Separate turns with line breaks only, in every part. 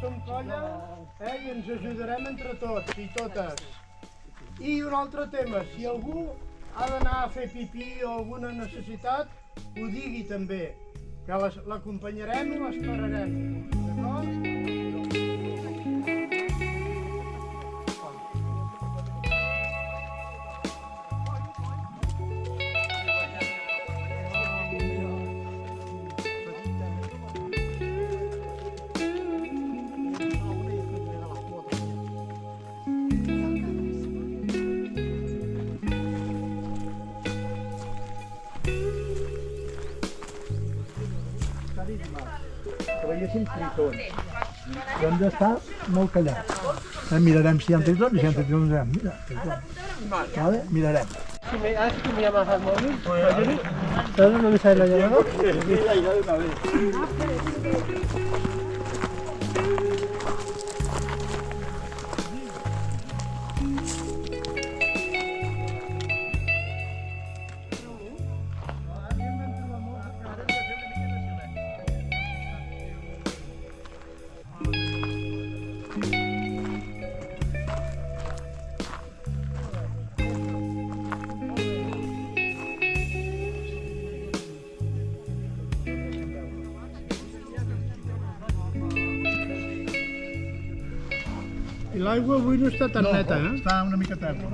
som colla i ens ajudarem entre tots i totes. I un altre tema, si algú ha d'anar a fer pipí o alguna necessitat, ho digui també, que l'acompanyarem i l'esperarem, d'acord?
Que veiéssim tritons. I hem d'estar molt callats. Mirarem si hi ha tritons i si hi ha tritons direm, mira, tritons. Vale? Mirarem.
Si me llamas al móvil, ¿sabes dónde sale la llamada? Sí, la llave una vez. I l'aigua avui no està tan neta, eh?
Està una mica terra.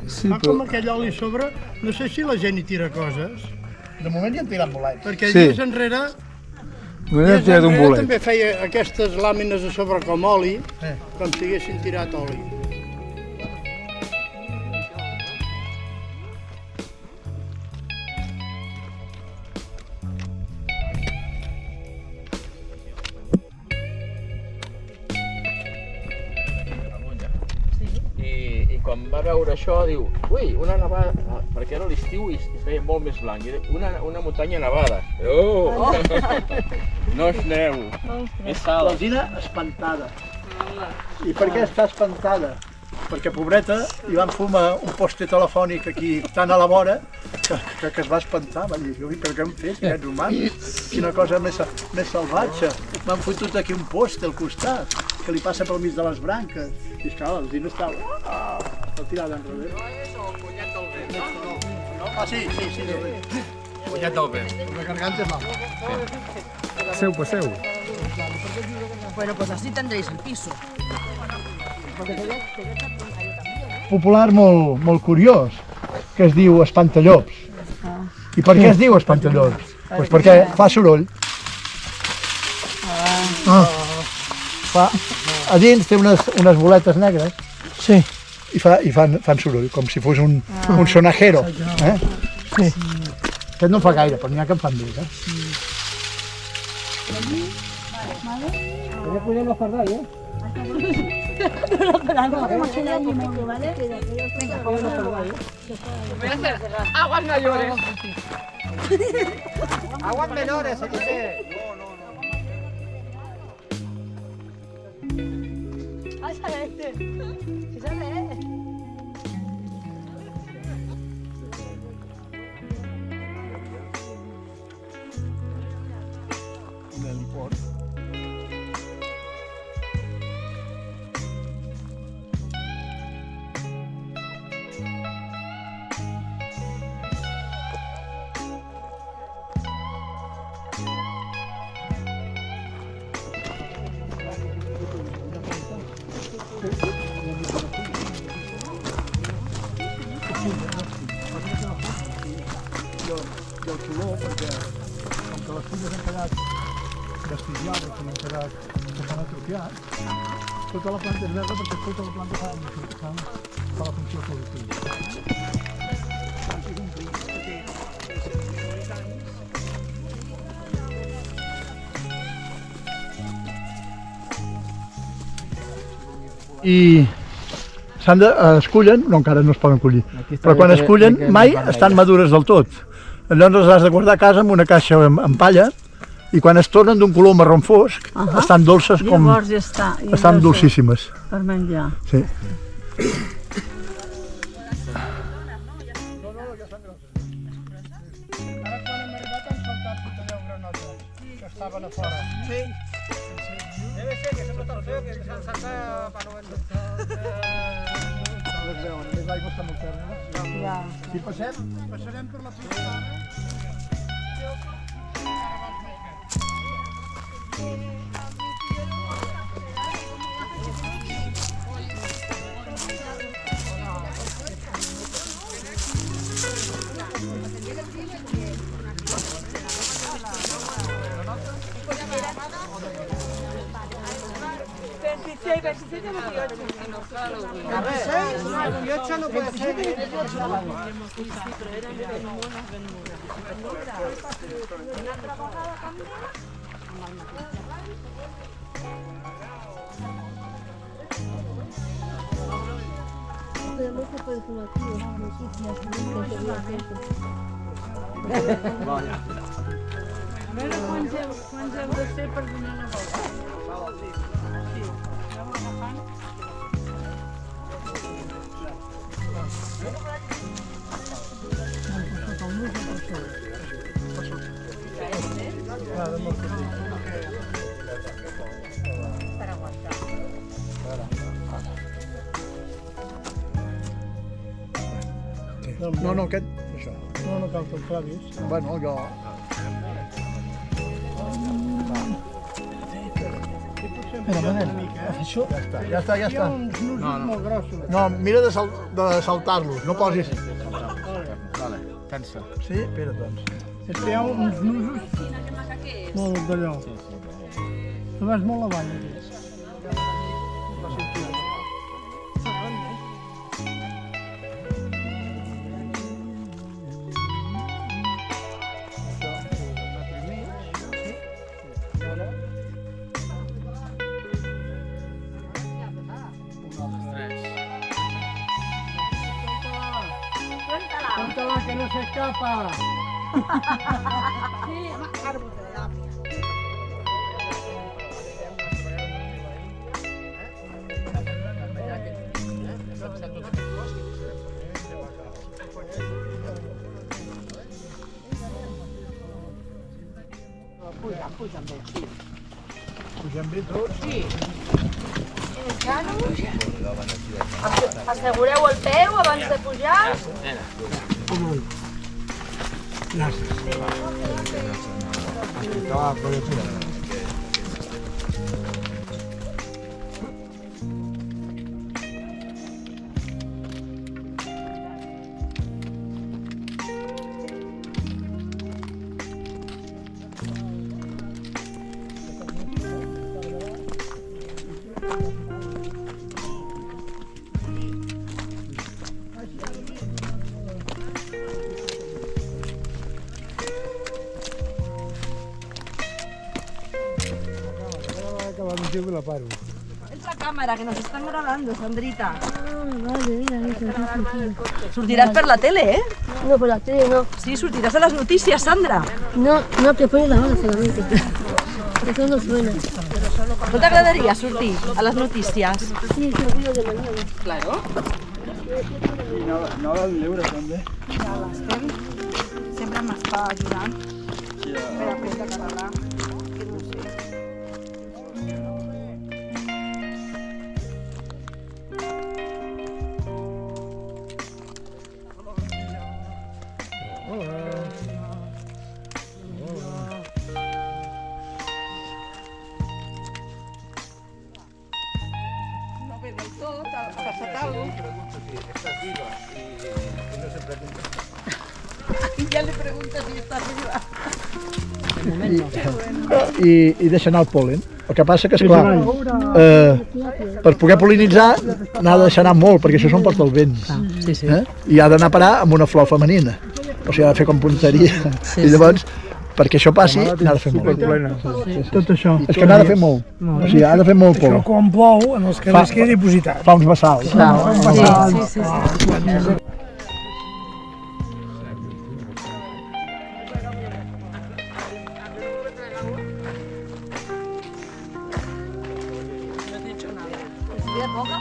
Fa com aquell oli a sobre, no sé si la gent hi tira coses.
De moment ja hem tirat bolet.
Perquè dies enrere també feia aquestes làmines a sobre com oli, com si haguessin tirat oli.
I quan va veure això diu, ui, una nevada, perquè era l'estiu i es feia molt més blanc, i una muntanya nevada. Oh! No és neu, és sal.
L'Alzina espantada. I per què està espantada? Perquè, pobreta, li van fumar un poste telefònic aquí tan a la vora que es va espantar. Va dir, però què han fet aquests humans? Quina cosa més salvatge. M'han fotut aquí un poste al costat, que li passa pel mig de les branques. I esclar, l'Alzina estava tirada enrere.
No és el cunyat del vent, no?
Ah, sí.
Cunyat del vent.
La garganta es mal.
Paseu.
Bueno, pues así tendréis el piso.
Popular molt curiós, que es diu espantallops. I per què es diu espantallops? Doncs perquè fa soroll. A dins té unes boletes negres. Sí. I fan soroll, com si fos un sonajero. Sí. Aquest no fa gaire, però n'hi ha que en fan bé.
Ya podemos guardar, ¿eh?
Aguas mayores.
Aguas menores, se dice.
I el color, perquè com que les fulles han quedat vestigiades, com han quedat, que s'han atrofiat, tota la planta és verda perquè tota la planta fa la funció productiva. I es cullen, no, encara no es poden collir, però quan es cullen mai estan madures del tot. Llavors les has de guardar a casa amb una caixa amb palla i quan es tornen d'un color marró fosc estan dolces com...
Llavors ja està.
Estan dolcíssimes.
Per menjar.
Sí.
Ara quan hem arribat han saltat tota 10 granotes que estaven a fora. Sí. Debe
No es veuen, a més l'aigua està molt ferma.
Ja.
Si passem,
Passarem per la pista ara.
A veure quants heu de fer per donar la volta. Sí, aneu agafant.
No, aquest, això.
No cal que el clavis.
Bueno, jo...
Espera, Manel, això...
Ja està.
Hi ha uns nusos molt grossos.
No, mira de saltar-los, no posis...
Vale, tensa.
Sí? Espera, doncs.
És que hi ha uns nusos molt d'allò. Tu vas molt avall. Cuéntala que no se escapa.
Pugem bé tots.
Assegureu el peu abans de pujar.
Es la cámara que nos están grabando, Sandrita.
Vale,
Sortiràs per la tele, ¿eh?
no, por la tele no.
Sí, sortiràs a las noticias, Sandra.
No, que pone la hora solamente. Eso no suena.
No t'agradaria sortir a les notícies?
Sí, es el vídeo de mañana.
Claro.
No l'han lliure, també.
Ja l'estem. Sempre m'està ajudant. Per aprendre català. Que no sé. No ve del tot, ha passat alguna I ja li preguntes si està viva.
I deixa anar el pol·len. El que passa que, esclar, per poder pol·linitzar n'ha de deixar anar molt, perquè això són porta el vent. I ha d'anar a parar amb una flor femenina. O sigui, ha de fer com punteria. I llavors, perquè això passi, n'ha de fer molt.
Tot això.
És que n'ha de fer molt. O sigui, ha de fer molt
Això
pols.
quan plou, en els carrers queda dipositat.
Fa uns bassals.
¿Te poca?